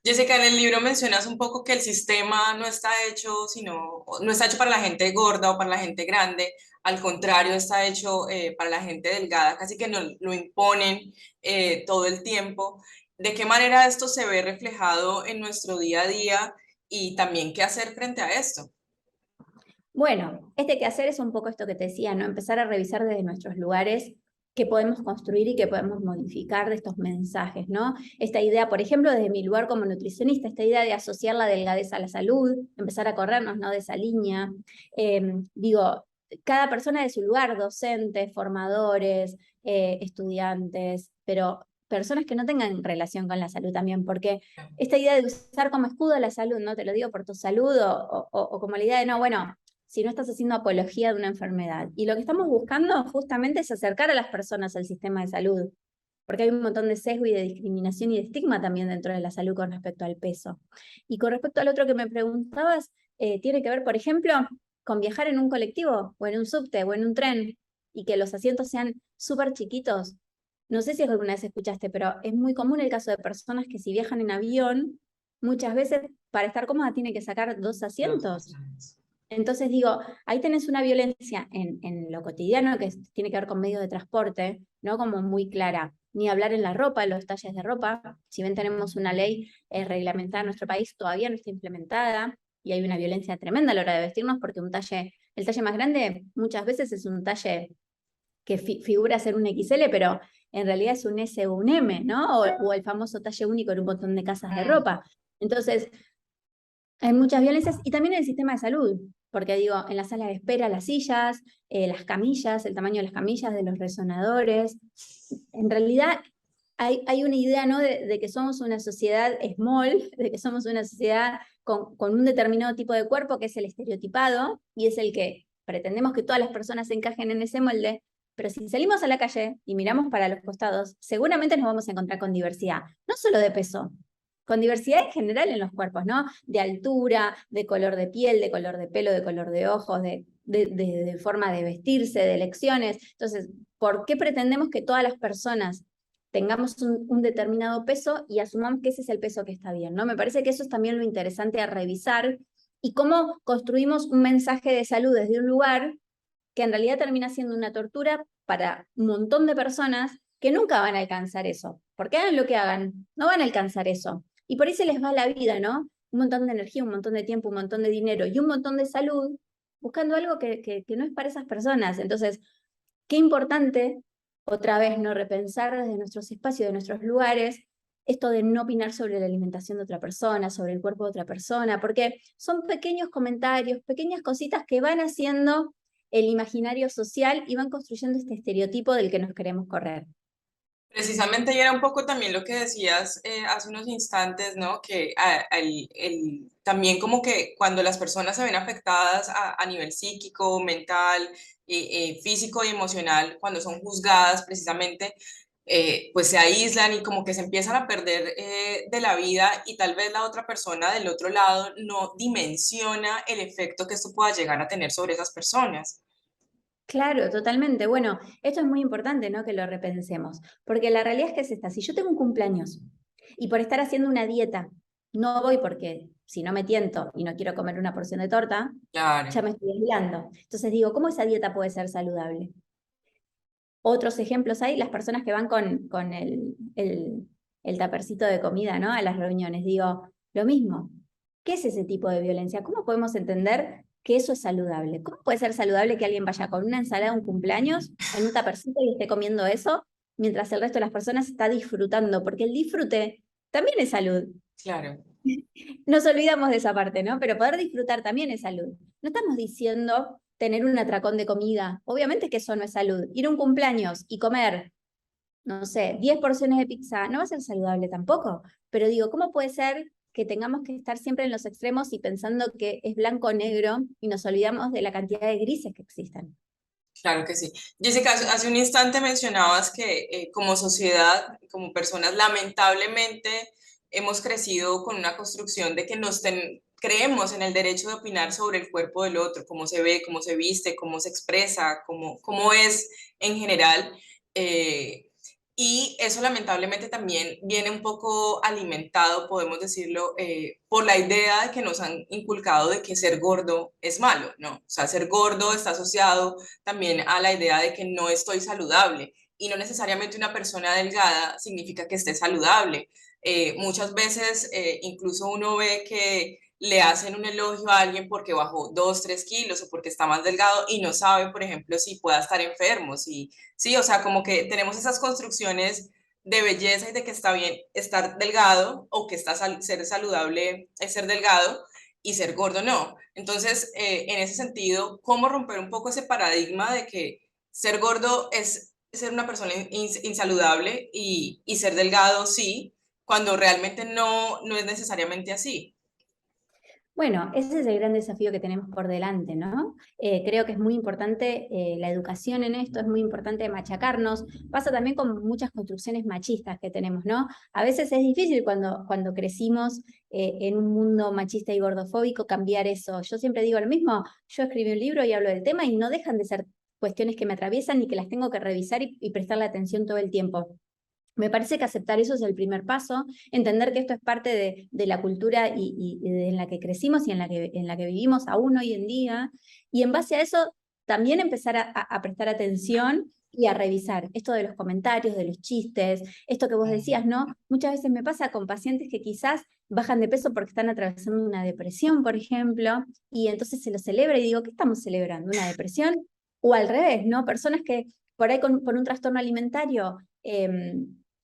Jessica, en el libro mencionas un poco que el sistema no está hecho, no está hecho para la gente gorda o para la gente grande, al contrario, está hecho para la gente delgada, casi que nos lo imponen todo el tiempo. ¿De qué manera esto se ve reflejado en nuestro día a día y también qué hacer frente a esto? Bueno, este quehacer es un poco esto que te decía, ¿no? Empezar a revisar desde nuestros lugares qué podemos construir y qué podemos modificar de estos mensajes, ¿no? Esta idea, por ejemplo, desde mi lugar como nutricionista, esta idea de asociar la delgadez a la salud, empezar a corrernos, ¿no? De esa línea. Digo, cada persona de su lugar, docentes, formadores, estudiantes, pero personas que no tengan relación con la salud también, porque esta idea de usar como escudo la salud, ¿no? Te lo digo por tu salud, o como la idea de, no, bueno, si no estás haciendo apología de una enfermedad. Y lo que estamos buscando justamente es acercar a las personas al sistema de salud, porque hay un montón de sesgo y de discriminación y de estigma también dentro de la salud con respecto al peso. Y con respecto al otro que me preguntabas, tiene que ver, por ejemplo, con viajar en un colectivo, o en un subte, o en un tren, y que los asientos sean súper chiquitos. No sé si alguna vez escuchaste, pero es muy común el caso de personas que si viajan en avión, muchas veces para estar cómoda tiene que sacar dos asientos. Entonces digo, ahí tenés una violencia en lo cotidiano que tiene que ver con medios de transporte, ¿no? Como muy clara. Ni hablar en la ropa, en los talles de ropa. Si bien tenemos una ley reglamentada en nuestro país, todavía no está implementada y hay una violencia tremenda a la hora de vestirnos porque el talle más grande muchas veces es un talle que figura ser un XL, pero en realidad es un S o un M, ¿no? O el famoso talle único en un montón de casas de ropa. Entonces, hay muchas violencias y también en el sistema de salud, porque digo, en la sala de espera, las sillas, las camillas, el tamaño de las camillas, de los resonadores. En realidad hay una idea, ¿no? De que somos una sociedad small, de que somos una sociedad con un determinado tipo de cuerpo que es el estereotipado y es el que pretendemos que todas las personas se encajen en ese molde, pero si salimos a la calle y miramos para los costados, seguramente nos vamos a encontrar con diversidad, no solo de peso, con diversidad en general en los cuerpos, ¿no? De altura, de color de piel, de color de pelo, de color de ojos, de forma de vestirse, de elecciones. Entonces, ¿por qué pretendemos que todas las personas tengamos un determinado peso y asumamos que ese es el peso que está bien, ¿no? Me parece que eso es también lo interesante a revisar y cómo construimos un mensaje de salud desde un lugar que en realidad termina siendo una tortura para un montón de personas que nunca van a alcanzar eso. Porque hagan lo que hagan, no van a alcanzar eso. Y por ahí se les va la vida, ¿no? Un montón de energía, un montón de tiempo, un montón de dinero y un montón de salud buscando algo que no es para esas personas. Entonces, qué importante, otra vez, no repensar desde nuestros espacios, de nuestros lugares, esto de no opinar sobre la alimentación de otra persona, sobre el cuerpo de otra persona, porque son pequeños comentarios, pequeñas cositas que van haciendo el imaginario social y van construyendo este estereotipo del que nos queremos correr. Precisamente y era un poco también lo que decías hace unos instantes, ¿no? Que también como que cuando las personas se ven afectadas a nivel psíquico, mental, físico y emocional, cuando son juzgadas precisamente, pues se aíslan y como que se empiezan a perder de la vida y tal vez la otra persona del otro lado no dimensiona el efecto que esto pueda llegar a tener sobre esas personas. Claro, totalmente. Bueno, esto es muy importante, ¿no? Que lo repensemos, porque la realidad es que es esta. Si yo tengo un cumpleaños y por estar haciendo una dieta no voy porque si no me tiento y no quiero comer una porción de torta, ya Claro. me estoy aislando. Entonces digo, ¿cómo esa dieta puede ser saludable? Otros ejemplos hay, las personas que van con el tapercito de comida, ¿no? A las reuniones. Digo, lo mismo. ¿Qué es ese tipo de violencia? ¿Cómo podemos entender que eso es saludable? ¿Cómo puede ser saludable que alguien vaya con una ensalada a un cumpleaños en un tapercito y esté comiendo eso mientras el resto de las personas está disfrutando? Porque el disfrute también es salud. Claro. Nos olvidamos de esa parte, ¿no? Pero poder disfrutar también es salud. No estamos diciendo tener un atracón de comida. Obviamente que eso no es salud. Ir a un cumpleaños y comer, no sé, 10 porciones de pizza no va a ser saludable tampoco. Pero digo, ¿cómo puede ser que tengamos que estar siempre en los extremos y pensando que es blanco o negro y nos olvidamos de la cantidad de grises que existen? Claro que sí. Jessica, hace un instante mencionabas que como sociedad, como personas, lamentablemente hemos crecido con una construcción de que creemos en el derecho de opinar sobre el cuerpo del otro, cómo se ve, cómo se viste, cómo se expresa, cómo es en general. Eh, Y eso lamentablemente también viene un poco alimentado, podemos decirlo, por la idea de que nos han inculcado de que ser gordo es malo, ¿no? O sea, ser gordo está asociado también a la idea de que no estoy saludable y no necesariamente una persona delgada significa que esté saludable. Muchas veces incluso uno ve que le hacen un elogio a alguien porque bajó 2, 3 kilos o porque está más delgado y no sabe, por ejemplo, si pueda estar enfermo, si sí, o sea, como que tenemos esas construcciones de belleza y de que está bien estar delgado o que ser saludable es ser delgado y ser gordo no. Entonces, en ese sentido, ¿cómo romper un poco ese paradigma de que ser gordo es ser una persona insaludable y ser delgado sí, cuando realmente no es necesariamente así? Bueno, ese es el gran desafío que tenemos por delante, ¿no? Creo que es muy importante la educación en esto, es muy importante machacarnos. Pasa también con muchas construcciones machistas que tenemos, ¿no? A veces es difícil cuando crecimos en un mundo machista y gordofóbico cambiar eso. Yo siempre digo lo mismo, yo escribí un libro y hablo del tema y no dejan de ser cuestiones que me atraviesan y que las tengo que revisar y prestarle atención todo el tiempo. Me parece que aceptar eso es el primer paso, entender que esto es parte de la cultura en la que crecimos y en la que vivimos aún hoy en día, y en base a eso también empezar a prestar atención y a revisar esto de los comentarios, de los chistes, esto que vos decías, ¿no? Muchas veces me pasa con pacientes que quizás bajan de peso porque están atravesando una depresión, por ejemplo, y entonces se lo celebra y digo, ¿qué estamos celebrando? ¿Una depresión? O al revés, ¿no? Personas que por ahí con un trastorno alimentario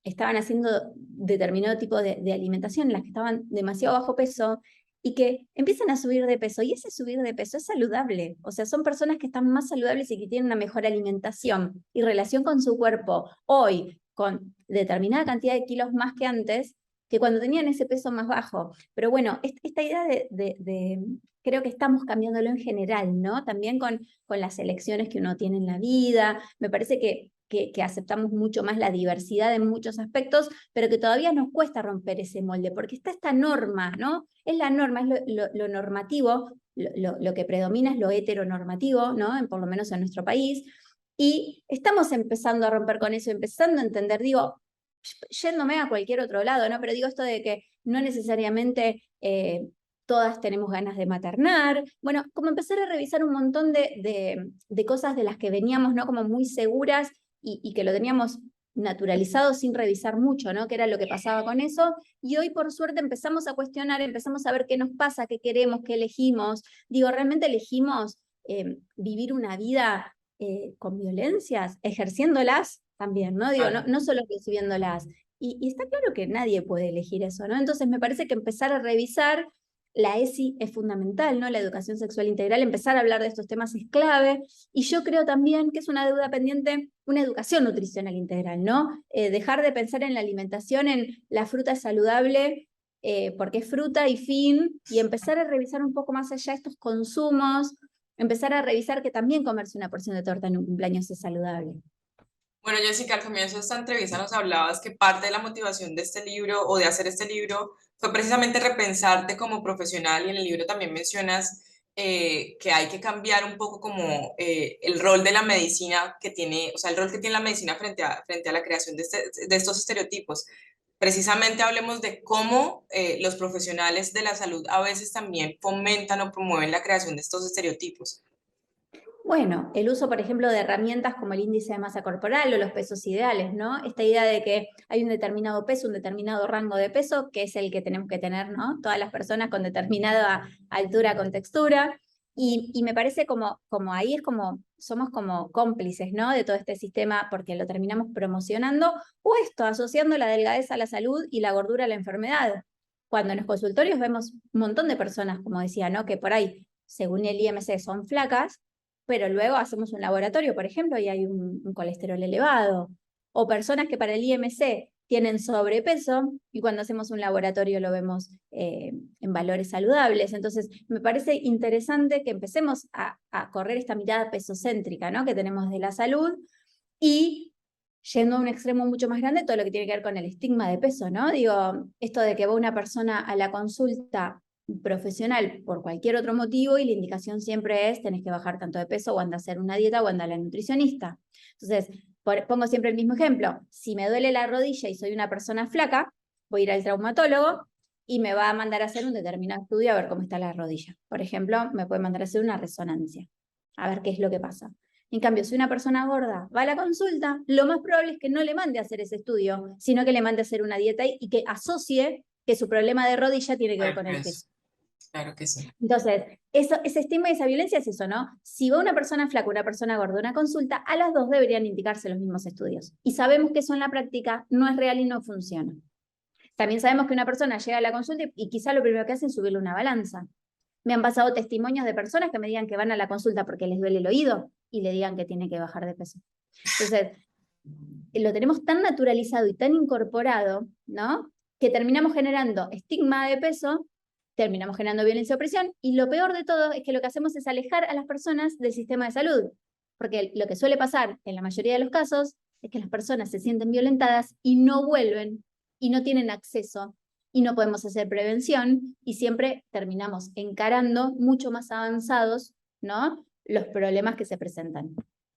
estaban haciendo determinado tipo de alimentación, en las que estaban demasiado bajo peso, y que empiezan a subir de peso, y ese subir de peso es saludable, o sea, son personas que están más saludables y que tienen una mejor alimentación y relación con su cuerpo hoy, con determinada cantidad de kilos más que antes, que cuando tenían ese peso más bajo. Pero bueno, esta idea creo que estamos cambiándolo en general, ¿no? También con las elecciones que uno tiene en la vida, me parece que aceptamos mucho más la diversidad en muchos aspectos, pero que todavía nos cuesta romper ese molde, porque está esta norma, ¿no? Es la norma, es lo normativo, lo que predomina es lo heteronormativo, ¿no? Por lo menos en nuestro país, y estamos empezando a romper con eso, empezando a entender, digo, yéndome a cualquier otro lado, ¿no? Pero digo esto de que no necesariamente todas tenemos ganas de maternar. Bueno, como empezar a revisar un montón de cosas de las que veníamos, ¿no? Como muy seguras y que lo teníamos naturalizado sin revisar mucho, ¿no? Qué era lo que pasaba con eso. Y hoy, por suerte, empezamos a cuestionar, empezamos a ver qué nos pasa, qué queremos, qué elegimos. Digo, ¿realmente elegimos vivir una vida con violencias, ejerciéndolas también, ¿no? Digo, no solo recibiéndolas. Y está claro que nadie puede elegir eso, ¿no? Entonces me parece que empezar a revisar la ESI es fundamental, ¿no? La educación sexual integral, empezar a hablar de estos temas es clave. Y yo creo también que es una deuda pendiente una educación nutricional integral, ¿no? Dejar de pensar en la alimentación, en la fruta es saludable, porque es fruta y fin, y empezar a revisar un poco más allá estos consumos, empezar a revisar que también comerse una porción de torta en un cumpleaños es saludable. Bueno, Jessica, al comienzo de esta entrevista nos hablabas que parte de la motivación de este libro o de hacer este libro fue precisamente repensarte como profesional y en el libro también mencionas que hay que cambiar un poco como el rol de la medicina que tiene, o sea, el rol que tiene la medicina frente a la creación de estos estereotipos. Precisamente hablemos de cómo los profesionales de la salud a veces también fomentan o promueven la creación de estos estereotipos. Bueno, el uso, por ejemplo, de herramientas como el índice de masa corporal o los pesos ideales, ¿no? Esta idea de que hay un determinado peso, un determinado rango de peso, que es el que tenemos que tener, ¿no? Todas las personas con determinada altura, con textura. Y me parece como ahí es como, somos como cómplices, ¿no? De todo este sistema porque lo terminamos promocionando, o esto, asociando la delgadez a la salud y la gordura a la enfermedad. Cuando en los consultorios vemos un montón de personas, como decía, ¿no? Que por ahí, según el IMC, son flacas, pero luego hacemos un laboratorio, por ejemplo, y hay un colesterol elevado, o personas que para el IMC tienen sobrepeso y cuando hacemos un laboratorio lo vemos en valores saludables. Entonces, me parece interesante que empecemos a correr esta mirada pesocéntrica, ¿no? Que tenemos de la salud y yendo a un extremo mucho más grande, todo lo que tiene que ver con el estigma de peso, ¿no? Digo, esto de que va una persona a la consulta profesional por cualquier otro motivo y la indicación siempre es tenés que bajar tanto de peso o anda a hacer una dieta o anda a la nutricionista. Entonces, Pongo siempre el mismo ejemplo. Si me duele la rodilla y soy una persona flaca, voy a ir al traumatólogo y me va a mandar a hacer un determinado estudio a ver cómo está la rodilla. Por ejemplo, me puede mandar a hacer una resonancia, a ver qué es lo que pasa. En cambio, si una persona gorda va a la consulta, lo más probable es que no le mande a hacer ese estudio, sino que le mande a hacer una dieta y que asocie que su problema de rodilla tiene que ver con el peso. Claro que sí. Entonces, ese estigma y esa violencia es eso, ¿no? Si va una persona flaca, una persona gorda, una consulta, a las dos deberían indicarse los mismos estudios. Y sabemos que eso en la práctica no es real y no funciona. También sabemos que una persona llega a la consulta y quizá lo primero que hace es subirle una balanza. Me han pasado testimonios de personas que me digan que van a la consulta porque les duele el oído y le digan que tiene que bajar de peso. Entonces, lo tenemos tan naturalizado y tan incorporado, ¿no? Que terminamos generando estigma de peso, terminamos generando violencia y opresión, y lo peor de todo es que lo que hacemos es alejar a las personas del sistema de salud, porque lo que suele pasar en la mayoría de los casos es que las personas se sienten violentadas y no vuelven, y no tienen acceso, y no podemos hacer prevención, y siempre terminamos encarando mucho más avanzados, ¿no?, los problemas que se presentan.